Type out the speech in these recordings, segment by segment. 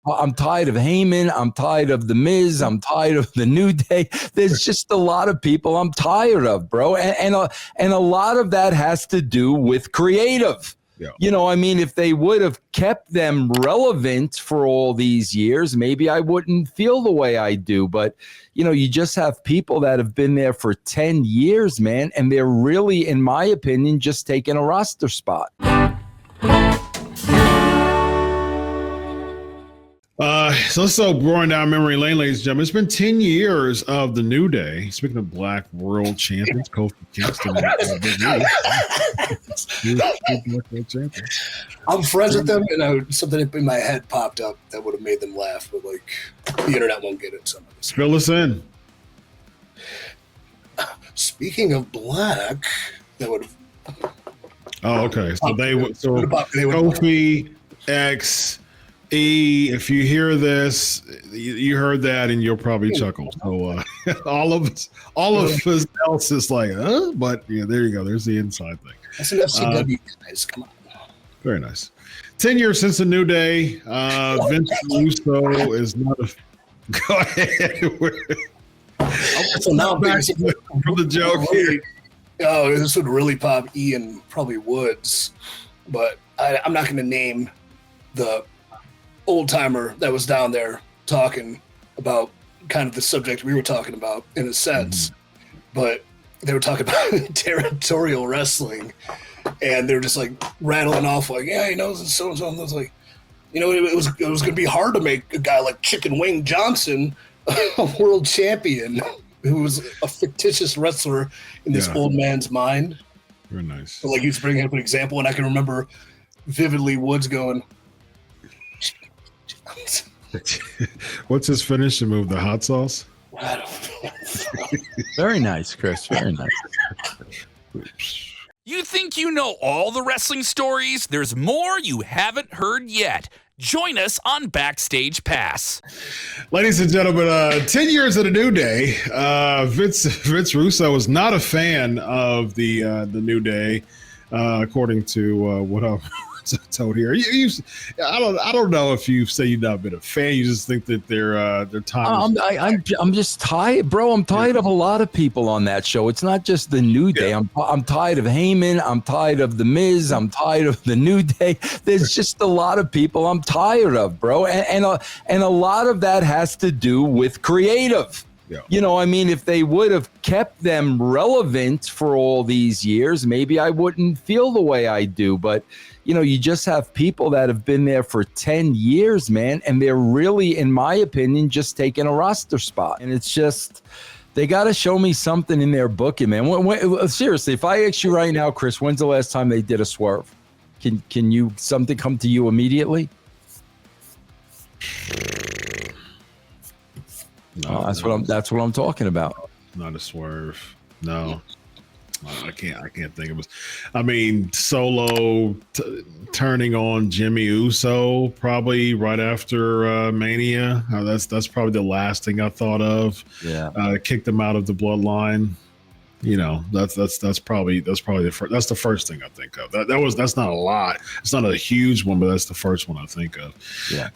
I'm tired of Heyman. I'm tired of The Miz. I'm tired of the New Day. There's just a lot of people I'm tired of, bro. And a lot of that has to do with creative. Yeah. You know, I mean, if they would have kept them relevant for all these years, maybe I wouldn't feel the way I do. But, you know, you just have people that have been there for 10 years, man, and they're really, in my opinion, just taking a roster spot. So let's start going down memory lane, ladies and gentlemen. It's been 10 years of the New Day. Speaking of Black World Champions, Kofi Kingston and Big E. I'm friends with them, and something in my head popped up that would have made them laugh, but like the internet won't get it. So fill us in. Speaking of black, that would have. Oh, okay. So they would. So Kofi X. If you hear this, you heard that, and you'll probably chuckle. So all of us else is like, huh? But yeah, there you go. There's the inside thing. That's an FCW, guys. Come on. Very nice. 10 years since the New Day. Vince Russo is not a. Go ahead. So now back from the joke here. Oh, this would really pop Ian probably Woods, but I'm not going to name the old timer that was down there talking about kind of the subject we were talking about in a sense, but they were talking about territorial wrestling, and they're just like rattling off like, yeah, you know, so and so. I was like, you know, it was going to be hard to make a guy like Chicken Wing Johnson a world champion who was a fictitious wrestler in this old man's mind. Very nice. But like, he was bringing up an example, and I can remember vividly Woods going, what's his finishing move? The hot sauce? I don't know. Very nice, Chris. Very nice. You think you know all the wrestling stories? There's more you haven't heard yet. Join us on Backstage Pass. Ladies and gentlemen, 10 years of the New Day. Vince Russo was not a fan of the New Day, according to what I've told here. I don't know if you say you've not been a fan. You just think that their time. I'm just tired, bro. I'm tired of a lot of people on that show. It's not just the New Day. I'm tired of Heyman. I'm tired of the Miz. I'm tired of the New Day. There's just a lot of people I'm tired of, bro. And a lot of that has to do with creative. Yeah. You know, I mean, if they would have kept them relevant for all these years, maybe I wouldn't feel the way I do. But, you know, you just have people that have been there for 10 years, man, and they're really, in my opinion, just taking a roster spot. And it's just, they got to show me something in their booking, man. Seriously, if I ask you right now, Chris, when's the last time they did a swerve? Can you something come to you immediately? No, that's what I'm talking about. Not a swerve. No. I can't think of it. I mean, Solo turning on Jimmy Uso probably right after Mania. That's probably the last thing I thought of. Yeah, kicked them out of the bloodline. You know, that's probably the first. That's the first thing I think of. That's not a lot. It's not a huge one, but that's the first one I think of. Yeah.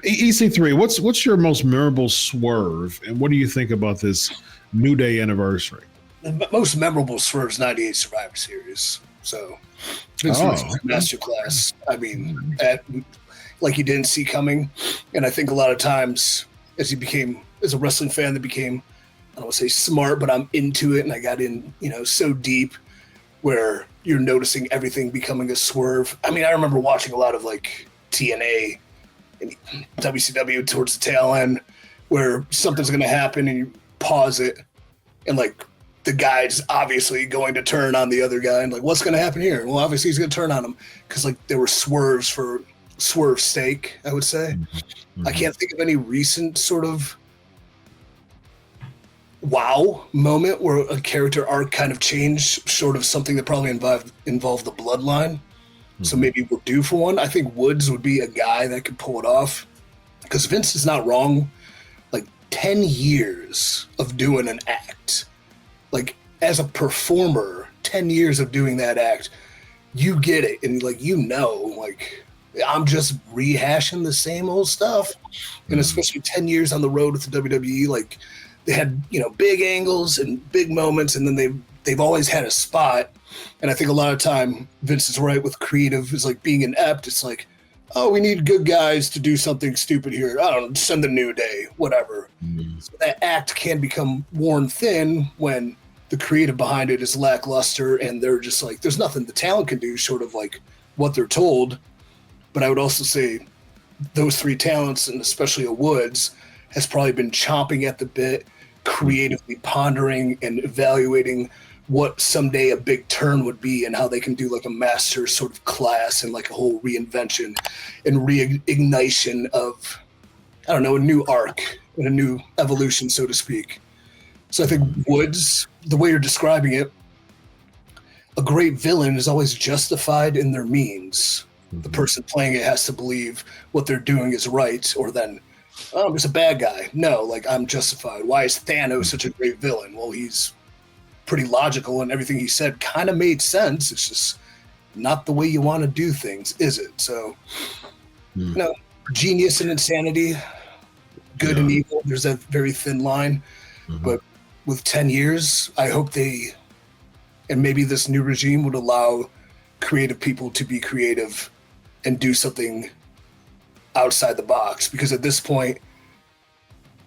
EC3, what's your most memorable swerve, and what do you think about this New Day anniversary? The most memorable swerve is 98 Survivor Series. So, Vince Russo's masterclass. I mean, like you didn't see coming. And I think a lot of times, as a wrestling fan that became, I don't want to say smart, but I'm into it, and I got in, so deep where you're noticing everything becoming a swerve. I mean, I remember watching a lot of like TNA and WCW towards the tail end where something's going to happen and you pause it and like, the guy's obviously going to turn on the other guy and like, what's going to happen here? Well, obviously he's going to turn on him because like there were swerves for swerve sake, I would say. Mm-hmm. I can't think of any recent sort of wow moment where a character arc kind of changed, short of something that probably involved the bloodline. Mm-hmm. So maybe we're due for one. I think Woods would be a guy that could pull it off because Vince is not wrong. Like 10 years of doing an act. Like, as a performer, 10 years of doing that act, you get it. And, like, like, I'm just rehashing the same old stuff. And especially 10 years on the road with the WWE, like they had, big angles and big moments, and then they've always had a spot. And I think a lot of time Vince is right with creative is like being inept. It's like, oh, we need good guys to do something stupid here. I don't know, send the New Day, whatever. So that act can become worn thin when the creative behind it is lackluster, and they're just like, there's nothing the talent can do short of like what they're told. But I would also say those three talents, and especially a Woods, has probably been chomping at the bit, creatively pondering and evaluating what someday a big turn would be and how they can do like a master sort of class and like a whole reinvention and reignition of, I don't know, a new arc and a new evolution, so to speak. So I think Woods, the way you're describing it, a great villain is always justified in their means. The person playing it has to believe what they're doing is right, or then, oh, I'm just a bad guy. No, like, I'm justified. Why is Thanos such a great villain? Well, he's pretty logical, and everything he said kind of made sense. It's just not the way you want to do things, is it? So, genius and insanity, good and evil, there's that very thin line. But with 10 years, I hope they, and maybe this new regime would allow creative people to be creative and do something outside the box, because at this point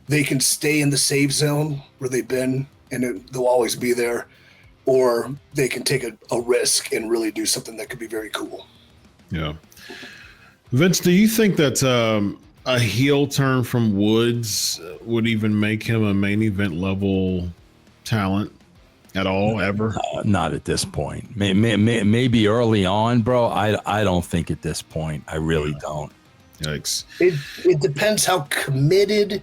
they can stay in the safe zone where they've been and they'll always be there, or they can take a risk and really do something that could be very cool. Yeah. Vince, do you think that a heel turn from Woods would even make him a main event level talent at all, ever? Not at this point. Maybe early on, bro. I don't think at this point. I really don't. Yikes. It depends how committed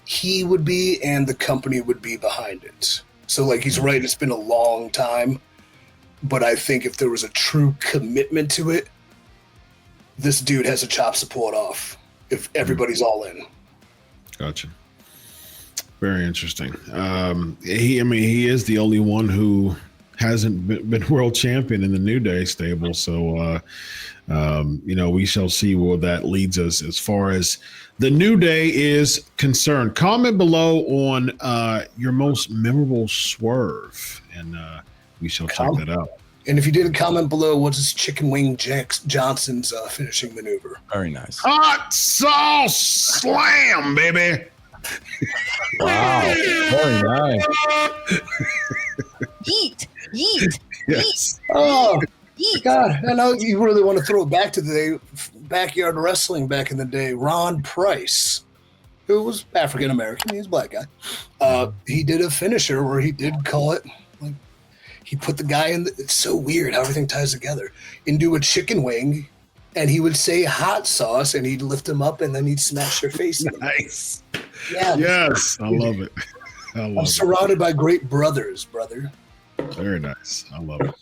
he would be and the company would be behind it. So, like, he's right, it's been a long time. But I think if there was a true commitment to it, this dude has a chops to pull it off if everybody's all in. Gotcha. Very interesting. He is the only one who hasn't been world champion in the New Day stable. So, we shall see where that leads us as far as the New Day is concerned. Comment below on your most memorable swerve, and we shall check that out. And if you didn't comment below, what's his Chicken Wing Johnson's finishing maneuver? Very nice. Hot sauce slam, baby. Wow. Very nice. Yeet. Yes. Oh, Yeet. God. I know you really want to throw it back to the backyard wrestling back in the day. Ron Price, who was African-American. He's a black guy. He did a finisher where he did call it, like, he put the guy in it's so weird how everything ties together, into a chicken wing, and he would say hot sauce, and he'd lift him up, and then he'd smash their face in. Nice. Yeah. Yes. I love it. I'm surrounded by great brothers, brother. Very nice. I love it.